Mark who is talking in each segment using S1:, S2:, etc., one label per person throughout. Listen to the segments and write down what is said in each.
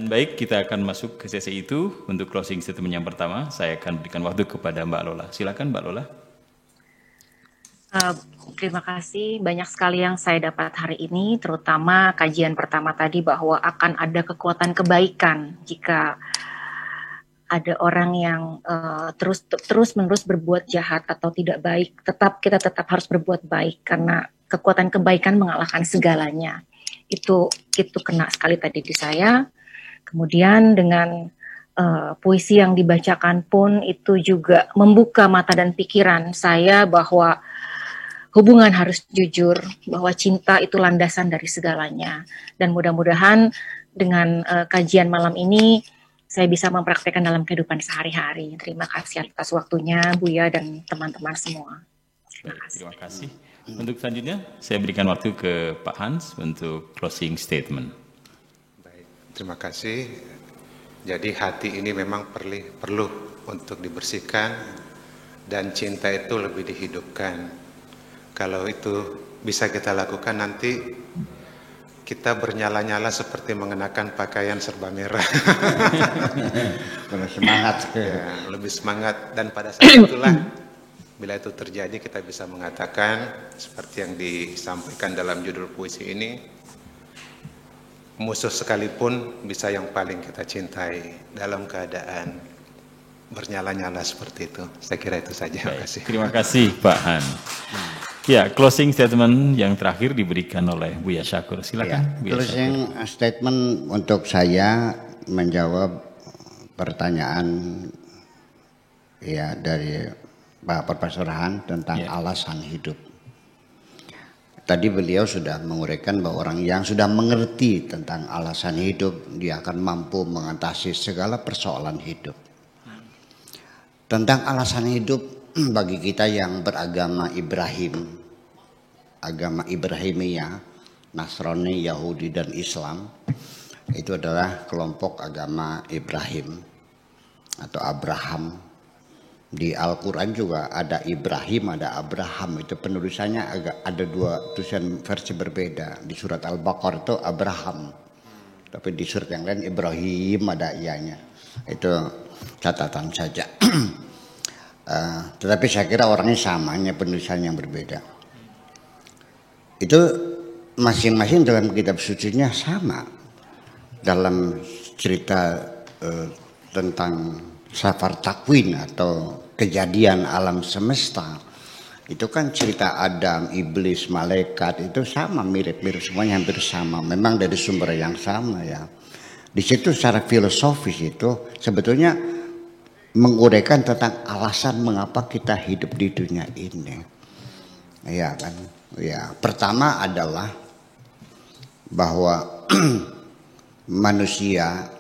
S1: Baik, kita akan masuk ke sesi itu. Untuk closing statement yang pertama, saya akan berikan waktu kepada Mbak Lola. Silakan Mbak Lola.
S2: Terima kasih, banyak sekali yang saya dapat hari ini, terutama kajian pertama tadi bahwa akan ada kekuatan kebaikan jika ada orang yang terus-menerus berbuat jahat atau tidak baik. Kita tetap harus berbuat baik karena kekuatan kebaikan mengalahkan segalanya. Itu kena sekali tadi di saya. Kemudian dengan puisi yang dibacakan pun itu juga membuka mata dan pikiran saya bahwa hubungan harus jujur, bahwa cinta itu landasan dari segalanya. Dan mudah-mudahan dengan kajian malam ini saya bisa mempraktekkan dalam kehidupan sehari-hari. Terima kasih atas waktunya, Buya dan teman-teman semua.
S1: Terima kasih. Untuk selanjutnya, saya berikan waktu ke Pak Hans untuk closing statement.
S3: Baik, terima kasih. Jadi hati ini memang perlu untuk dibersihkan dan cinta itu lebih dihidupkan. Kalau itu bisa kita lakukan, nanti kita bernyala-nyala seperti mengenakan pakaian serba merah.
S4: Semangat.
S3: Ya, lebih semangat. Dan pada saat itulah, bila itu terjadi, kita bisa mengatakan seperti yang disampaikan dalam judul puisi ini, musuh sekalipun bisa yang paling kita cintai dalam keadaan bernyala-nyala seperti itu. Saya kira itu saja.
S1: Terima kasih. Terima kasih Pak Han. Ya, closing statement yang terakhir diberikan oleh Buya Syakur. Silakan.
S4: Ya, closing statement untuk saya menjawab pertanyaan ya dari Pak Profesor Han tentang alasan hidup. Tadi beliau sudah menguraikan bahwa orang yang sudah mengerti tentang alasan hidup, dia akan mampu mengatasi segala persoalan hidup. Tentang alasan hidup bagi kita yang beragama Ibrahim, agama Ibrahimiyah, Nasrani, Yahudi dan Islam, itu adalah kelompok agama Ibrahim atau Abraham. Di Al-Quran juga ada Ibrahim, ada Abraham. Itu penulisannya ada dua tulisan versi berbeda. Di surat Al-Baqarah itu Abraham, tapi di surat yang lain Ibrahim ada ianya. Itu catatan saja. Tetapi saya kira orangnya sama, hanya penulisan yang berbeda. Itu masing-masing dalam kitab sucinya sama. Dalam cerita tentang Safar Takwin atau kejadian alam semesta, itu kan cerita Adam, iblis, malaikat, itu sama, mirip-mirip, semuanya hampir sama. Memang dari sumber yang sama ya. Di situ secara filosofis itu sebetulnya menguraikan tentang alasan mengapa kita hidup di dunia ini. Ya kan? Ya, pertama adalah bahwa manusia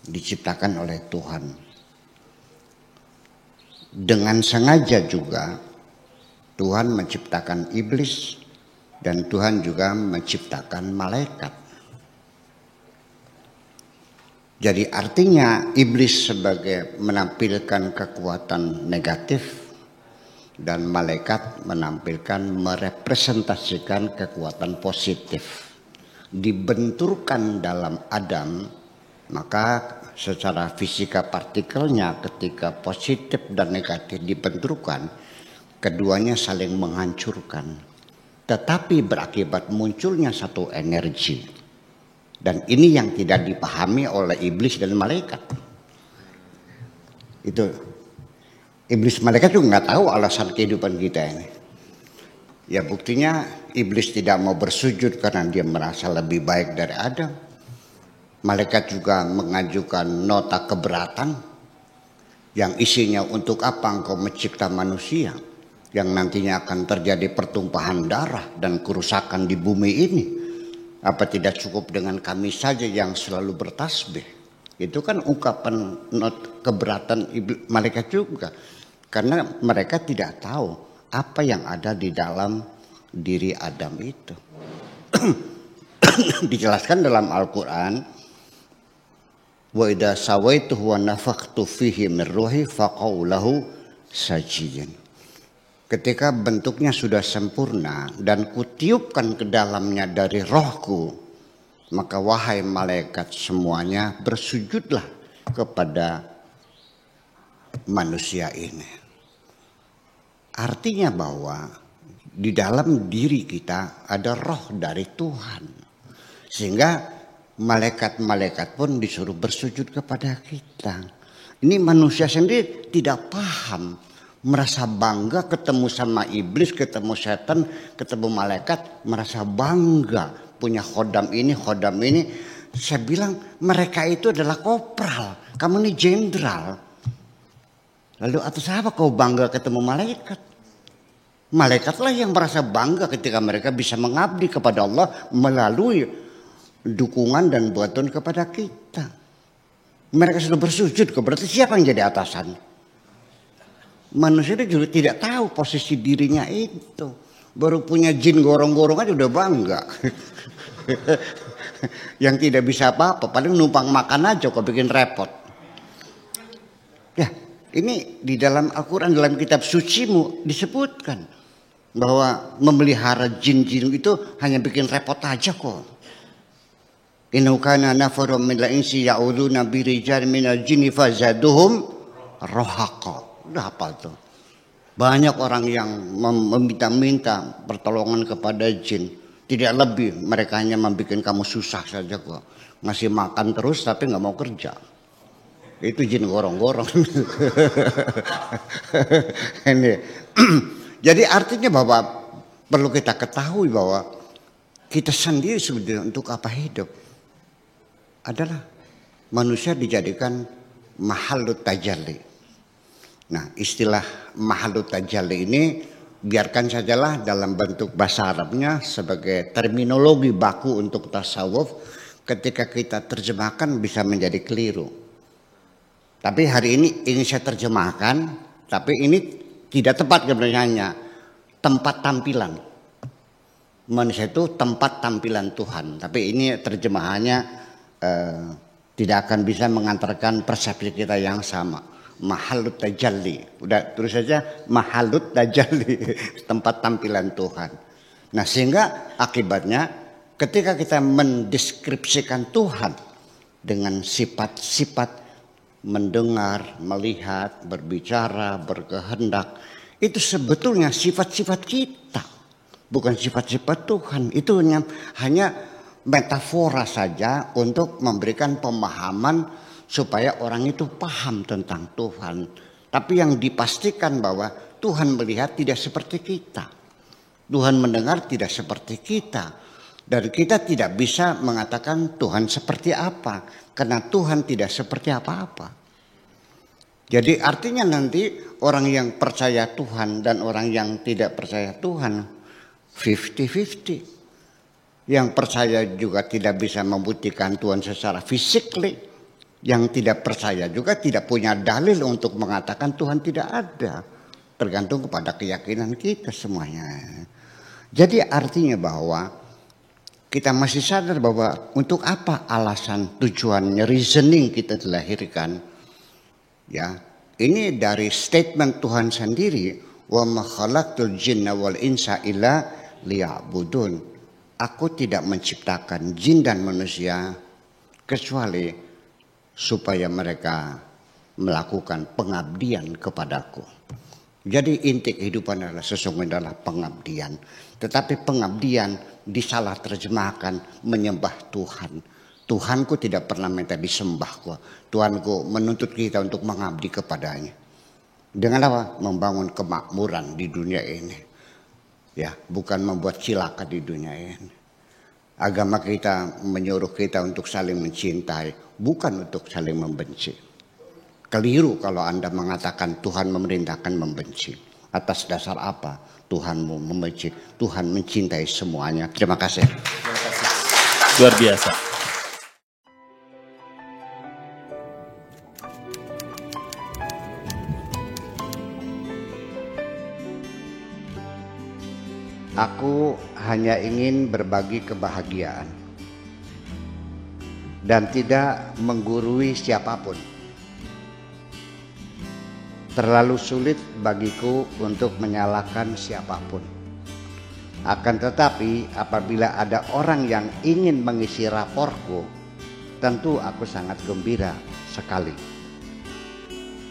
S4: diciptakan oleh Tuhan. Dengan sengaja juga Tuhan menciptakan iblis dan Tuhan juga menciptakan malaikat. Jadi artinya iblis sebagai menampilkan kekuatan negatif dan malaikat menampilkan merepresentasikan kekuatan positif. Dibenturkan dalam Adam, maka secara fisika partikelnya ketika positif dan negatif dibenturkan, keduanya saling menghancurkan. Tetapi berakibat munculnya satu energi. Dan ini yang tidak dipahami oleh iblis dan malaikat. Itu iblis malaikat juga nggak tahu alasan kehidupan kita ini. Ya buktinya iblis tidak mau bersujud karena dia merasa lebih baik dari Adam. Malaikat juga mengajukan nota keberatan yang isinya untuk apa engkau mencipta manusia yang nantinya akan terjadi pertumpahan darah dan kerusakan di bumi ini. Apa tidak cukup dengan kami saja yang selalu bertasbih? Itu kan ungkapan keberatan malaikat juga. Karena mereka tidak tahu apa yang ada di dalam diri Adam itu. Dijelaskan dalam Al-Quran, wa idza sawaituhu wa nafakhtu fihi min ruhi faqau lahu sajidin. Ketika bentuknya sudah sempurna dan kutiupkan ke dalamnya dari rohku, maka wahai malaikat semuanya bersujudlah kepada manusia ini. Artinya bahwa di dalam diri kita ada roh dari Tuhan. Sehingga malaikat-malaikat pun disuruh bersujud kepada kita. Ini manusia sendiri tidak paham. Merasa bangga ketemu sama iblis, ketemu setan, ketemu malaikat. Merasa bangga punya khodam ini, khodam ini. Saya bilang mereka itu adalah kopral. Kamu ini jenderal. Lalu atas apa kau bangga ketemu malaikat? Malaikatlah yang merasa bangga ketika mereka bisa mengabdi kepada Allah melalui dukungan dan bantuan kepada kita. Mereka sudah bersujud, berarti siapa yang jadi atasan? Manusia itu juga tidak tahu posisi dirinya itu. Baru punya jin gorong-gorong aja udah bangga. Yang tidak bisa apa-apa, paling numpang makan aja kok bikin repot. Ya, ini di dalam Al-Quran, dalam kitab sucimu disebutkan bahwa memelihara jin-jin itu hanya bikin repot aja kok. Innahu kana nafarun minal insi ya'udzuuna birijalin minal jinni fazaduhum rahaqa. Udah hafal tuh. Banyak orang yang meminta-minta pertolongan kepada jin. Tidak lebih, mereka hanya membuat kamu susah saja kok. Ngasih makan terus tapi nggak mau kerja. Itu jin gorong-gorong. Ini. Jadi artinya bahwa perlu kita ketahui bahwa kita sendiri sebenarnya untuk apa hidup adalah manusia dijadikan mahalut tajalli. Nah, istilah mahalut tajalli ini biarkan sajalah dalam bentuk bahasa Arabnya sebagai terminologi baku untuk tasawuf. Ketika kita terjemahkan bisa menjadi keliru. Tapi hari ini ingin saya terjemahkan, tapi ini tidak tepat sebenarnya. Tempat tampilan. Manusia itu tempat tampilan Tuhan. Tapi ini terjemahannya tidak akan bisa mengantarkan persepsi kita yang sama. Mahalut tajalli. Udah terus saja mahalut tajalli. Tempat tampilan Tuhan. Nah, sehingga akibatnya ketika kita mendeskripsikan Tuhan dengan sifat-sifat mendengar, melihat, berbicara, berkehendak, itu sebetulnya sifat-sifat kita, bukan sifat-sifat Tuhan. Itu hanya metafora saja untuk memberikan pemahaman supaya orang itu paham tentang Tuhan. Tapi yang dipastikan bahwa Tuhan melihat tidak seperti kita. Tuhan mendengar tidak seperti kita. Dan kita tidak bisa mengatakan Tuhan seperti apa. Karena Tuhan tidak seperti apa-apa. Jadi artinya nanti orang yang percaya Tuhan dan orang yang tidak percaya Tuhan 50-50. Yang percaya juga tidak bisa membuktikan Tuhan secara fisikly. Yang tidak percaya juga tidak punya dalil untuk mengatakan Tuhan tidak ada. Tergantung kepada keyakinan kita semuanya. Jadi artinya bahwa kita masih sadar bahwa untuk apa alasan tujuannya reasoning kita dilahirkan. Ya, ini dari statement Tuhan sendiri, wa ma khalaqtul jinna wal insa illa liya'budun. Aku tidak menciptakan jin dan manusia kecuali supaya mereka melakukan pengabdian kepadaku. Jadi inti kehidupan adalah sesungguhnya adalah pengabdian. Tetapi pengabdian disalah terjemahkan menyembah Tuhan. Tuhanku tidak pernah minta disembah kok. Tuhanku menuntut kita untuk mengabdi kepadanya. Dengan apa? Membangun kemakmuran di dunia ini. Ya, bukan membuat cilaka di dunia ini. Agama kita menyuruh kita untuk saling mencintai, bukan untuk saling membenci. Keliru kalau Anda mengatakan Tuhan memerintahkan membenci. Atas dasar apa Tuhan mau membenci? Tuhan mencintai semuanya. Terima kasih.
S1: Luar biasa.
S4: Aku hanya ingin berbagi kebahagiaan dan tidak menggurui siapapun. Terlalu sulit bagiku untuk menyalahkan siapapun. Akan tetapi apabila ada orang yang ingin mengisi raporku, tentu aku sangat gembira sekali.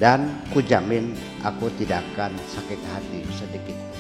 S4: Dan kujamin aku tidak akan sakit hati sedikit.